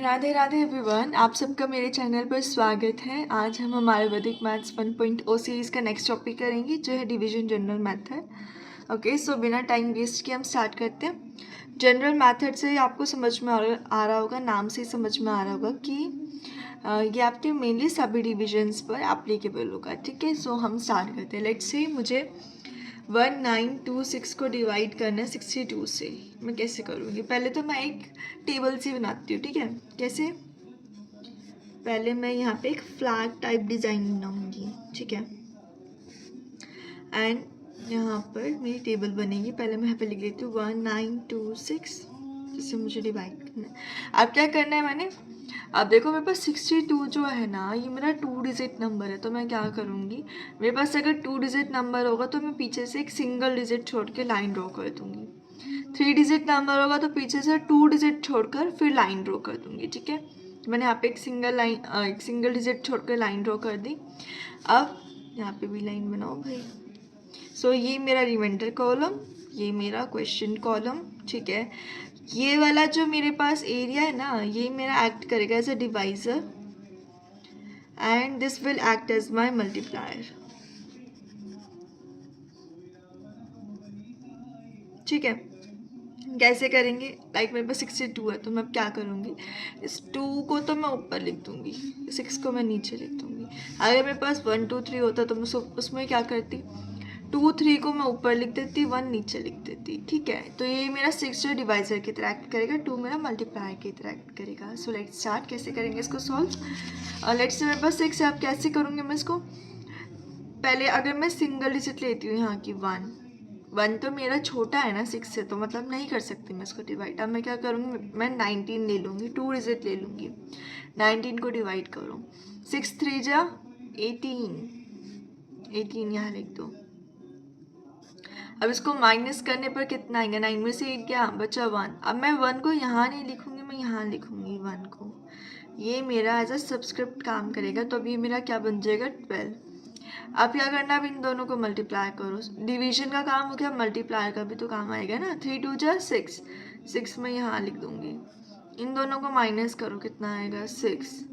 Radhe Radhe everyone, आप सबका मेरे चैनल पर स्वागत है। आज हम हमारे वैदिक मैथ्स 1.0 सीरीज़ का नेक्स्ट टॉपिक करेंगे जो है डिवीजन जनरल मेथड। ओके, सो बिना टाइम वेस्ट किए हम स्टार्ट करते हैं। जनरल मेथड से आपको समझ में आ रहा होगा, नाम से ही समझ में आ रहा होगा कि ये आपके मेनली सभी डिविजन्स पर एप्लीकेबल होगा। ठीक है, सो हम स्टार्ट करते हैं। लेट्स से मुझे 1926 को डिवाइड करना है 62 से। मैं कैसे करूँगी? पहले तो मैं एक टेबल सी बनाती हूँ। ठीक है, कैसे? पहले मैं यहाँ पे एक फ्लैग टाइप डिज़ाइन बनाऊँगी। ठीक है, एंड यहाँ पर मेरी टेबल बनेगी। पहले मैं यहाँ पे लिख देती हूँ 1926, जिससे मुझे डिवाइड करना है। अब क्या करना है मैंने? अब देखो मेरे पास 62 जो है ना, ये मेरा 2 डिजिट नंबर है। तो मैं क्या करूँगी, मेरे पास अगर 2 डिजिट नंबर होगा तो मैं पीछे से एक सिंगल डिजिट छोड़ के लाइन ड्रॉ कर दूँगी। 3 डिजिट नंबर होगा तो पीछे से 2 डिजिट छोड़कर फिर लाइन ड्रॉ कर दूँगी। ठीक है, मैंने यहाँ पे एक सिंगल डिजिट छोड़कर लाइन ड्रॉ कर दी। अब यहाँ पे भी लाइन बनाओ भाई। सो ये मेरा रिमाइंडर कॉलम, ये मेरा क्वेश्चन कॉलम। ठीक है, ये वाला जो मेरे पास एरिया है ना, ये मेरा एक्ट करेगा as a divisor and this will act as my multiplier. ठीक है, कैसे करेंगे? लाइक मेरे पास 62 है तो मैं अब क्या करूँगी, इस 2 को तो मैं ऊपर लिख दूँगी, 6 को मैं नीचे लिख दूँगी। अगर मेरे पास 1 2 3 होता तो मैं उसमें क्या करती, 2 3 को मैं ऊपर लिख देती, 1 नीचे लिख देती। ठीक है, तो ये मेरा 6 जो डिवाइजर की तरह एक्ट करेगा, 2 मेरा मल्टीप्लायर की तरह एक्ट करेगा। So let's start. कैसे करेंगे इसको सॉल्व? लेट्स से मेरे पास 6 है, अब कैसे करूँगी मैं इसको? पहले अगर मैं सिंगल डिजिट लेती हूँ यहाँ की 1 तो मेरा छोटा है ना 6 से, तो मतलब नहीं कर सकती मैं इसको डिवाइड। अब मैं क्या करूँगी, मैं 19 ले लूँगी, 2 डिजिट ले लूँगी, 19 को डिवाइड करो। 6 3 जा 18, 18 यहाँ लिख दो। अब इसको माइनस करने पर कितना आएगा? 9 में से 8 गया, बचा 1। अब मैं 1 को यहाँ नहीं लिखूँगी, मैं यहाँ लिखूँगी 1 को। ये मेरा एज अ सब्सक्रिप्ट काम करेगा, तो अभी मेरा क्या बन जाएगा 12। अब क्या करना, अब इन दोनों को मल्टीप्लाई करो। डिवीजन का काम हो गया, मल्टीप्लाई का भी तो काम आएगा ना। 3 2 जा 6, 6 में यहाँ लिख दूंगी। इन दोनों को माइनस करो, कितना आएगा 6।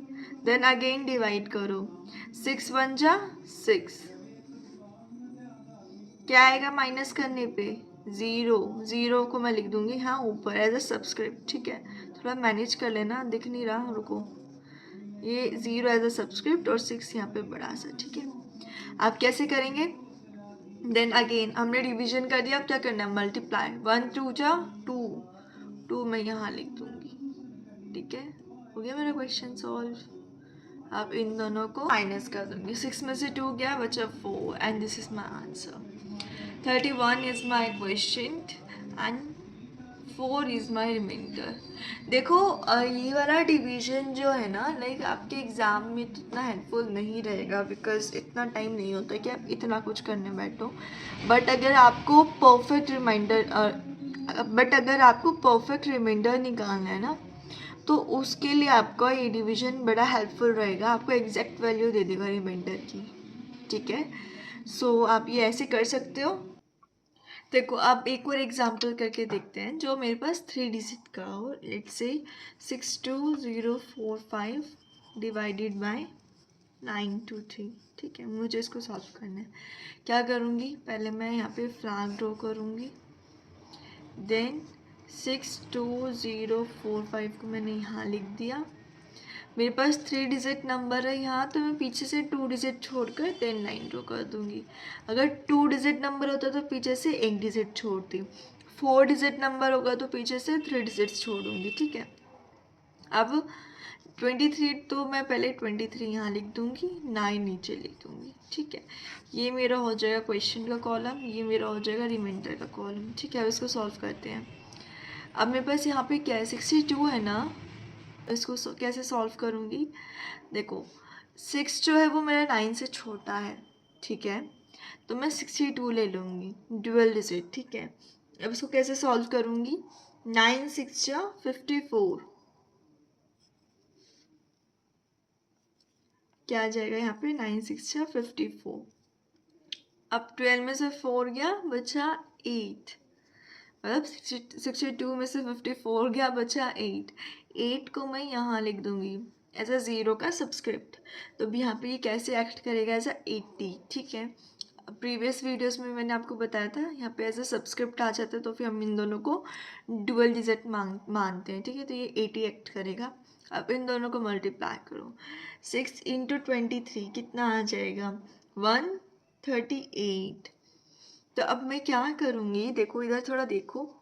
देन अगेन डिवाइड करो, 6 1 जा 6, क्या आएगा माइनस करने पे? 0। 0 को मैं लिख दूंगी हाँ ऊपर एज अ सब्सक्रिप्ट। ठीक है, थोड़ा मैनेज कर लेना, दिख नहीं रहा, रुको। ये 0 एज अ सब्सक्रिप्ट और 6 यहाँ पे बड़ा सा। ठीक है, आप कैसे करेंगे? देन अगेन हमने डिवीजन कर दिया, अब क्या करना है? मल्टीप्लाई। 1 2 जा 2, 2 मैं यहाँ लिख दूंगी। ठीक है, हो गया मेरा क्वेश्चन सॉल्व। अब इन दोनों को माइनस कर दूंगी, 6 में से 2 गया, बचा 4 and this is my answer. 31 is my question and 4 is my remainder. देखो ये वाला डिवीजन जो है ना, लाइक आपके एग्ज़ाम में तो इतना हेल्पफुल नहीं रहेगा, बिकॉज इतना टाइम नहीं होता कि आप इतना कुछ करने बैठो। बट अगर आपको परफेक्ट रिमाइंडर निकालना है ना, तो उसके लिए आपका ये डिवीजन बड़ा हेल्पफुल रहेगा, आपको एग्जैक्ट वैल्यू दे देगा रिमाइंडर की। ठीक है, सो आप ये ऐसे कर सकते हो। देखो आप एक और एग्जाम्पल करके देखते हैं जो मेरे पास 3 डिजिट का हो। Let's say 62045 divided by 923। ठीक है, मुझे इसको सॉल्व करना है। क्या करूँगी, पहले मैं यहाँ पे फ्लैग ड्रॉ करूँगी। देन 62045 को मैंने यहाँ लिख दिया। मेरे पास 3 डिजिट नंबर है यहाँ, तो मैं पीछे से 2 डिजिट छोड़कर देन लाइन ड्रॉ कर दूंगी। अगर 2 डिजिट नंबर होता तो पीछे से 1 डिजिट छोड़ती। 4 डिजिट नंबर होगा तो पीछे से 3 डिजिट्स छोड़ूंगी। ठीक है, अब 23 तो मैं पहले 23 यहाँ लिख दूंगी, 9 नीचे लिख दूंगी। ठीक है, ये मेरा हो जाएगा क्वेश्चन का कॉलम, ये मेरा हो जाएगा रिमाइंडर का कॉलम। ठीक है, अब इसको सॉल्व करते हैं। अब मेरे पास यहाँ पे क्या है, 62 है ना, इसको कैसे सॉल्व करूँगी? देखो 6 जो है वो मेरा 9 से छोटा है। ठीक है, तो मैं 62 ले लूँगी, डुअल डिजिट। ठीक है, अब इसको कैसे सॉल्व करूँगी? 9 6 जा 54, क्या आ जाएगा यहाँ पे? 9 6 जा 54। अब 12 में से 4 गया, बचा 8, मतलब 62 में से 54 गया, बचा 8। 8 को मैं यहाँ लिख दूँगी एज अ ज़ीरो का सबस्क्रिप्ट। तो अभी यहाँ पे ये कैसे एक्ट करेगा एज अ 80, ठीक है। प्रीवियस वीडियोस में मैंने आपको बताया था यहाँ पे एज अ सबस्क्रिप्ट आ जाता है, तो फिर हम इन दोनों को डुअल डिजिट मानते हैं, ठीक है। तो ये 80 एक्ट करेगा। अब इन दोनों को मल्टीप्लाई करो। 6 इंटू 23 कितना आ जाएगा? 138। तो अब मैं क्या करूँगी, देखो इधर थोड़ा देखो,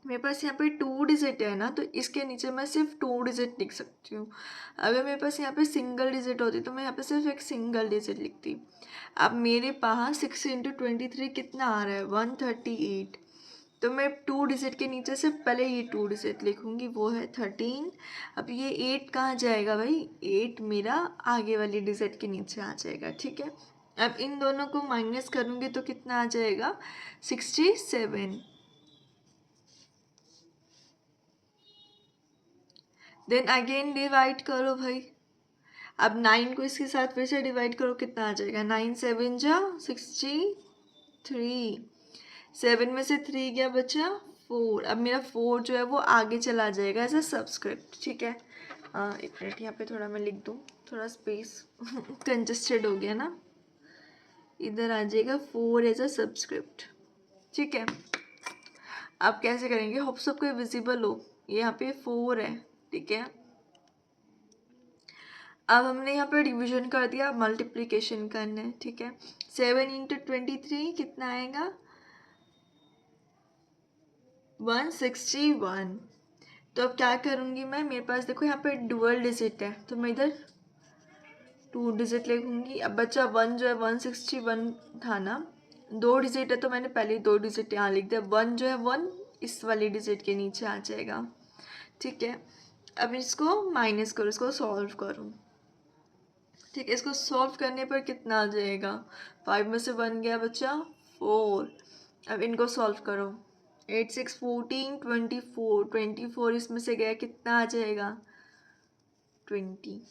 मेरे पास यहाँ पे 2 डिजिट है ना, तो इसके नीचे मैं सिर्फ 2 डिजिट लिख सकती हूँ। अगर मेरे पास यहाँ पे सिंगल डिजिट होती तो मैं यहाँ पे सिर्फ एक सिंगल डिजिट लिखती। अब मेरे पास 6 इंटू 23 कितना आ रहा है? 138। तो मैं 2 डिजिट के नीचे सिर्फ पहले ये 2 डिजिट लिखूँगी, वो है 13। अब ये 8 कहाँ जाएगा भाई? 8 मेरा आगे वाली डिजिट के नीचे आ जाएगा, ठीक है। अब इन दोनों को माइनस करूँगी तो कितना आ जाएगा? 67। देन अगेन डिवाइड करो भाई। अब 9 को इसके साथ फिर से डिवाइड करो, कितना आ जाएगा? 9 7 जा 63। 7 में से 3 गया, बचा 4। अब मेरा 4 जो है वो आगे चला जाएगा एज अ सबस्क्रिप्ट, ठीक है। एक मिनट, यहाँ पे थोड़ा मैं लिख दूँ, थोड़ा स्पेस कंजस्टेड हो गया ना। इधर आ जाएगा 4 एज अ सबस्क्रिप्ट, ठीक है। अब कैसे करेंगे? होप सबको विजिबल हो, यहाँ पे 4 है, ठीक है। अब हमने यहाँ पर डिवीजन कर दिया, मल्टीप्लिकेशन करना है, ठीक है। 7 इंटू 23 कितना आएगा? 161। तो अब क्या करूँगी मैं, मेरे पास देखो यहाँ पे डुअल डिजिट है, तो मैं इधर 2 डिजिट लिखूँगी। अब बच्चा 1 जो है 161 था ना, 2 डिजिट है तो मैंने पहले 2 डिजिट यहाँ लिख दिया। 1 जो है 1 इस वाली डिजिट के नीचे आ जाएगा, ठीक है। अब इसको माइनस करो, इसको सॉल्व करो, ठीक है। इसको सॉल्व करने पर कितना आ जाएगा? 5 में से 1 गया, बचा 4। अब इनको सॉल्व करो। 8 6 14 24, 24 इसमें से गया, कितना आ जाएगा? 20।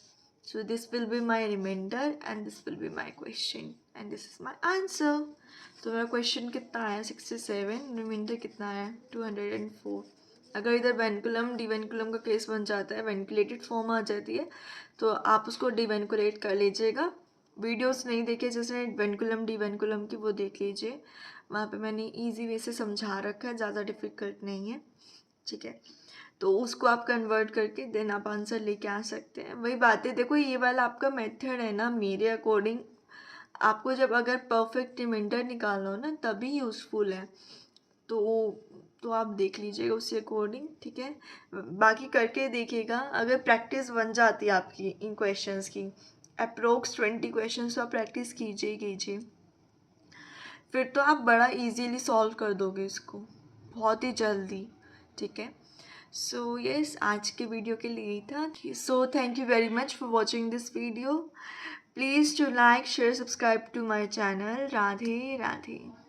So this will be my remainder and this will be my question and this is my answer. तो मेरा क्वेश्चन कितना आया? 67। रिमाइंडर कितना आया? 204। अगर इधर वेंकुलम डिवेंकुलम का केस बन जाता है, वेंकुलेटेड फॉर्म आ जाती है, तो आप उसको डिवेंकुलेट कर लीजिएगा। वीडियोस नहीं देखे जैसे वेंकुलम डिवेंकुलम की, वो देख लीजिए, वहाँ पे मैंने इजी वे से समझा रखा है, ज़्यादा डिफ़िकल्ट नहीं है, ठीक है। तो उसको आप कन्वर्ट करके देन आप आंसर लेके आ सकते हैं। वही बात है, देखो ये वाला आपका मेथड है ना, मेरे अकॉर्डिंग आपको जब अगर परफेक्ट रिमाइंडर निकालना हो ना तभी यूज़फुल है। तो आप देख लीजिएगा उसके अकॉर्डिंग, ठीक है। बाकी करके देखिएगा, अगर प्रैक्टिस बन जाती है आपकी इन क्वेश्चंस की, अप्रोक्स 20 क्वेश्चंस तो आप प्रैक्टिस कीजिए, फिर तो आप बड़ा इजीली सॉल्व कर दोगे इसको बहुत ही जल्दी, ठीक है। सो यस, आज के वीडियो के लिए ही था। So thank you very much for watching this video. Please to like share subscribe to my channel. Radhe Radhe.